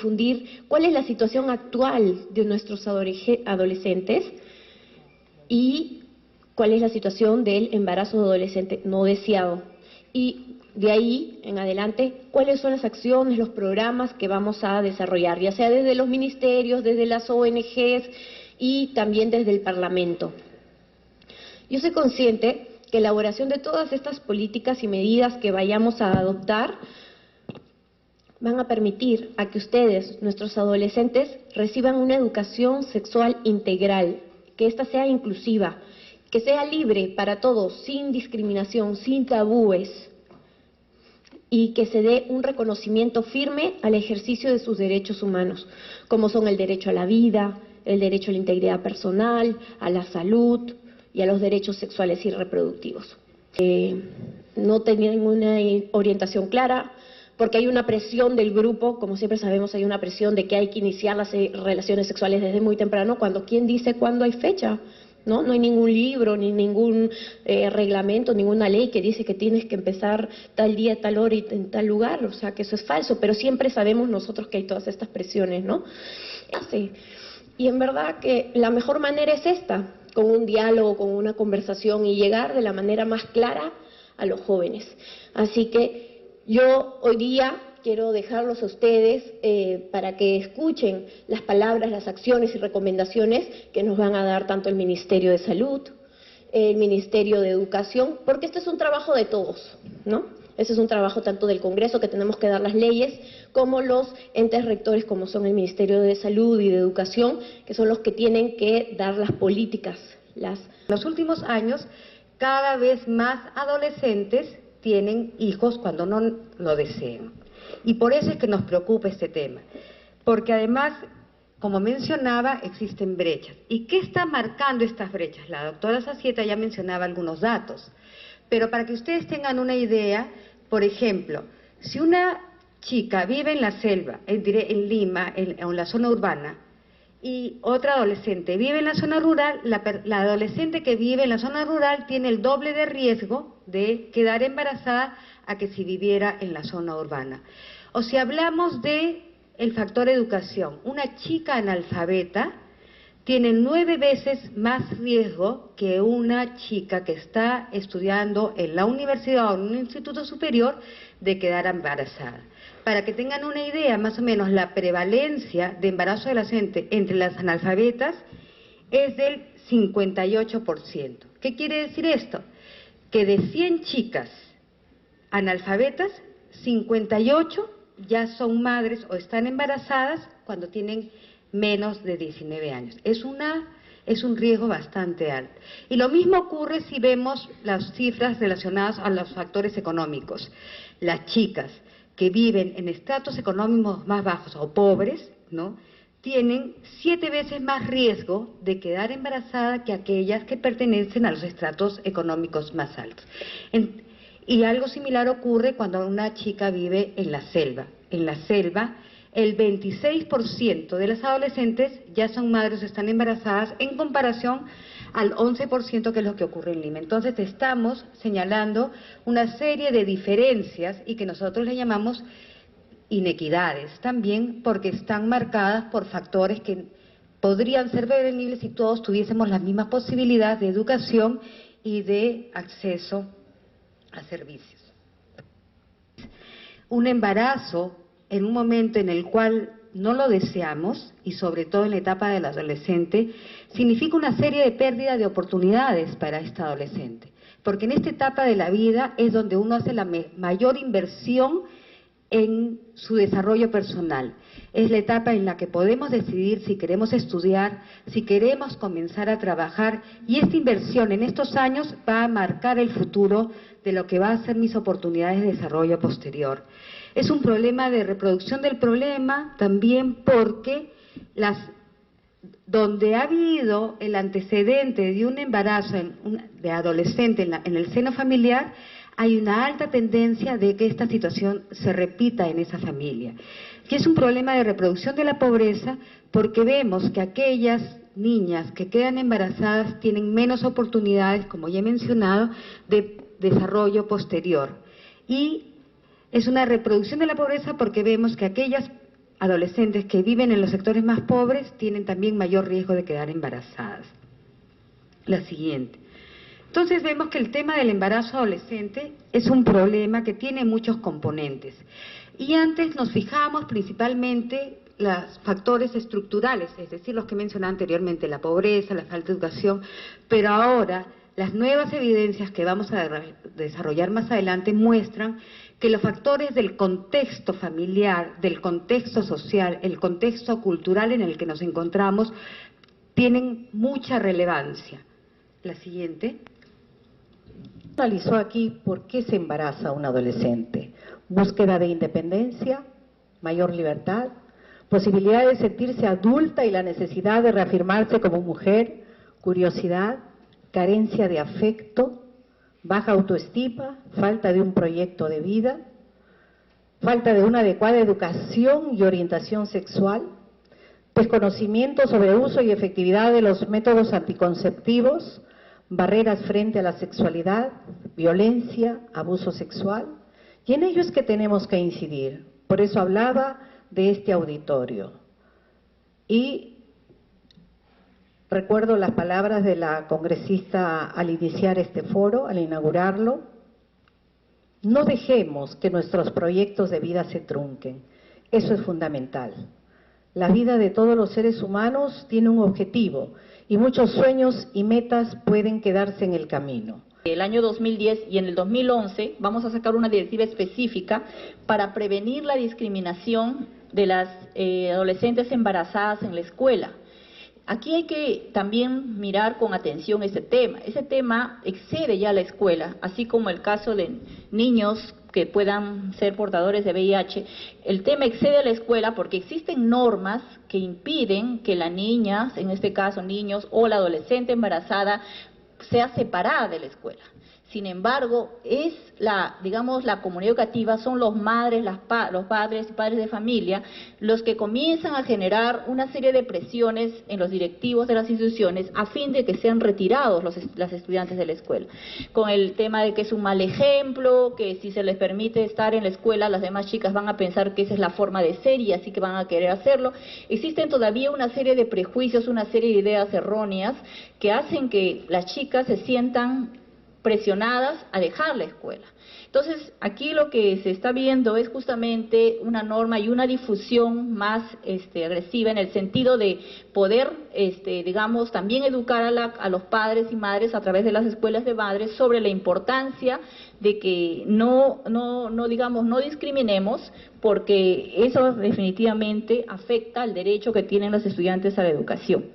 difundir cuál es la situación actual de nuestros adolescentes y cuál es la situación del embarazo adolescente no deseado. Y de ahí en adelante, cuáles son las acciones, los programas que vamos a desarrollar, ya sea desde los ministerios, desde las ONGs y también desde el Parlamento. Yo soy consciente que la elaboración de todas estas políticas y medidas que vayamos a adoptar van a permitir a que ustedes, nuestros adolescentes, reciban una educación sexual integral, que ésta sea inclusiva, que sea libre para todos, sin discriminación, sin tabúes, y que se dé un reconocimiento firme al ejercicio de sus derechos humanos, como son el derecho a la vida, el derecho a la integridad personal, a la salud y a los derechos sexuales y reproductivos. No tenían una orientación clara, porque hay una presión del grupo, como siempre sabemos, hay una presión de que hay que iniciar las relaciones sexuales desde muy temprano, cuando ¿quién dice cuándo hay fecha? No hay ningún libro, ni ningún reglamento, ninguna ley que dice que tienes que empezar tal día, tal hora y en tal lugar, o sea que eso es falso, pero siempre sabemos nosotros que hay todas estas presiones, ¿no? Y en verdad que la mejor manera es esta, con un diálogo, con una conversación y llegar de la manera más clara a los jóvenes. Así que yo hoy día quiero dejarlos a ustedes para que escuchen las palabras, las acciones y recomendaciones que nos van a dar tanto el Ministerio de Salud, el Ministerio de Educación, porque este es un trabajo de todos, ¿no? Ese es un trabajo tanto del Congreso, que tenemos que dar las leyes, como los entes rectores, como son el Ministerio de Salud y de Educación, que son los que tienen que dar las políticas. En los últimos años, cada vez más adolescentes tienen hijos cuando no lo desean. Y por eso es que nos preocupa este tema. Porque además, como mencionaba, existen brechas. ¿Y qué está marcando estas brechas? La doctora Zacieta ya mencionaba algunos datos. Pero para que ustedes tengan una idea, por ejemplo, si una chica vive en la selva, en Lima, en la zona urbana, y otra adolescente vive en la zona rural, la adolescente que vive en la zona rural tiene el doble de riesgo de quedar embarazada a que si viviera en la zona urbana. O si hablamos de el factor educación, una chica analfabeta tiene 9 veces más riesgo que una chica que está estudiando en la universidad o en un instituto superior de quedar embarazada. Para que tengan una idea, más o menos la prevalencia de embarazo adolescente entre las analfabetas es del 58%. ¿Qué quiere decir esto? Que de 100 chicas analfabetas, 58 ya son madres o están embarazadas cuando tienen menos de 19 años. Es un riesgo bastante alto. Y lo mismo ocurre si vemos las cifras relacionadas a los factores económicos. Las chicas que viven en estratos económicos más bajos o pobres, ¿no?, tienen 7 veces más riesgo de quedar embarazada que aquellas que pertenecen a los estratos económicos más altos. Y algo similar ocurre cuando una chica vive en la selva. En la selva, el 26% de las adolescentes ya son madres o están embarazadas en comparación al 11% que es lo que ocurre en Lima. Entonces estamos señalando una serie de diferencias y que nosotros le llamamos inequidades también, porque están marcadas por factores que podrían ser prevenibles si todos tuviésemos las mismas posibilidades de educación y de acceso a servicios. Un embarazo en un momento en el cual no lo deseamos, y sobre todo en la etapa del adolescente, significa una serie de pérdidas de oportunidades para esta adolescente. Porque en esta etapa de la vida es donde uno hace la mayor inversión en su desarrollo personal. Es la etapa en la que podemos decidir si queremos estudiar, si queremos comenzar a trabajar, y esta inversión en estos años va a marcar el futuro de lo que va a ser mis oportunidades de desarrollo posterior. Es un problema de reproducción del problema también porque donde ha habido el antecedente de un embarazo de adolescente en el seno familiar, hay una alta tendencia de que esta situación se repita en esa familia. Que es un problema de reproducción de la pobreza porque vemos que aquellas niñas que quedan embarazadas tienen menos oportunidades, como ya he mencionado, de desarrollo posterior. Y es una reproducción de la pobreza porque vemos que aquellas adolescentes que viven en los sectores más pobres tienen también mayor riesgo de quedar embarazadas. La siguiente. Entonces vemos que el tema del embarazo adolescente es un problema que tiene muchos componentes. Y antes nos fijamos principalmente los factores estructurales, es decir, los que mencionaba anteriormente, la pobreza, la falta de educación, pero ahora las nuevas evidencias que vamos a desarrollar más adelante muestran que los factores del contexto familiar, del contexto social, el contexto cultural en el que nos encontramos, tienen mucha relevancia. La siguiente. Analizó aquí por qué se embaraza un adolescente. Búsqueda de independencia, mayor libertad, posibilidad de sentirse adulta y la necesidad de reafirmarse como mujer, curiosidad, carencia de afecto, baja autoestima, falta de un proyecto de vida, falta de una adecuada educación y orientación sexual, desconocimiento sobre uso y efectividad de los métodos anticonceptivos, barreras frente a la sexualidad, violencia, abuso sexual, y en ello es que tenemos que incidir. Por eso hablaba de este auditorio. Y recuerdo las palabras de la congresista al iniciar este foro, al inaugurarlo: no dejemos que nuestros proyectos de vida se trunquen. Eso es fundamental. La vida de todos los seres humanos tiene un objetivo y muchos sueños y metas pueden quedarse en el camino. El año 2010 y en el 2011 vamos a sacar una directiva específica para prevenir la discriminación de las adolescentes embarazadas en la escuela. Aquí hay que también mirar con atención ese tema. Ese tema excede ya la escuela, así como el caso de niños que puedan ser portadores de VIH. El tema excede a la escuela porque existen normas que impiden que la niña, en este caso niños, o la adolescente embarazada sea separada de la escuela. Sin embargo, es la comunidad educativa, son los padres y padres de familia, los que comienzan a generar una serie de presiones en los directivos de las instituciones a fin de que sean retirados las estudiantes de la escuela. Con el tema de que es un mal ejemplo, que si se les permite estar en la escuela, las demás chicas van a pensar que esa es la forma de ser y así que van a querer hacerlo. Existen todavía una serie de prejuicios, una serie de ideas erróneas que hacen que las chicas se sientan presionadas a dejar la escuela. Entonces, aquí lo que se está viendo es justamente una norma y una difusión más agresiva en el sentido de poder, también educar a los padres y madres a través de las escuelas de madres sobre la importancia de que no discriminemos, porque eso definitivamente afecta al derecho que tienen los estudiantes a la educación.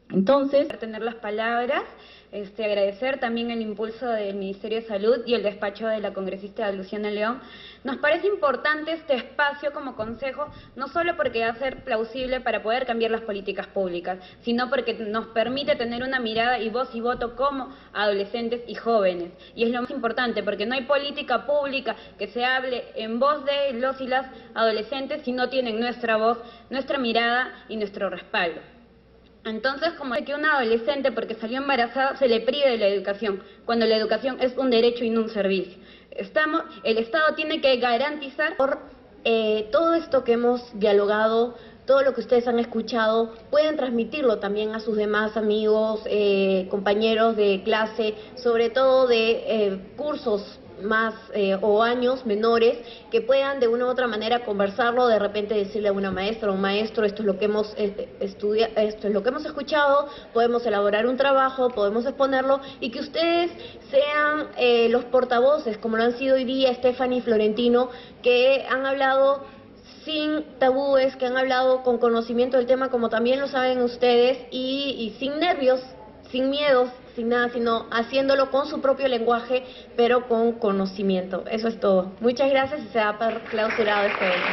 Entonces, tener las palabras, agradecer también el impulso del Ministerio de Salud y el despacho de la congresista Luciana León. Nos parece importante este espacio como consejo, no solo porque va a ser plausible para poder cambiar las políticas públicas, sino porque nos permite tener una mirada y voz y voto como adolescentes y jóvenes. Y es lo más importante, porque no hay política pública que se hable en voz de los y las adolescentes si no tienen nuestra voz, nuestra mirada y nuestro respaldo. Entonces, como que un adolescente, porque salió embarazada, se le prive de la educación, cuando la educación es un derecho y no un servicio. El Estado tiene que garantizar todo esto que hemos dialogado, todo lo que ustedes han escuchado, pueden transmitirlo también a sus demás amigos, compañeros de clase, sobre todo de cursos más o años menores, que puedan de una u otra manera conversarlo, de repente decirle a una maestra o un maestro: esto es lo que hemos estudiado, esto es lo que hemos escuchado, podemos elaborar un trabajo, podemos exponerlo, y que ustedes sean los portavoces, como lo han sido hoy día Stephanie y Florentino, que han hablado sin tabúes, que han hablado con conocimiento del tema, como también lo saben ustedes, y sin nervios, sin miedos, sin nada, sino haciéndolo con su propio lenguaje, pero con conocimiento. Eso es todo. Muchas gracias y se ha clausurado este evento.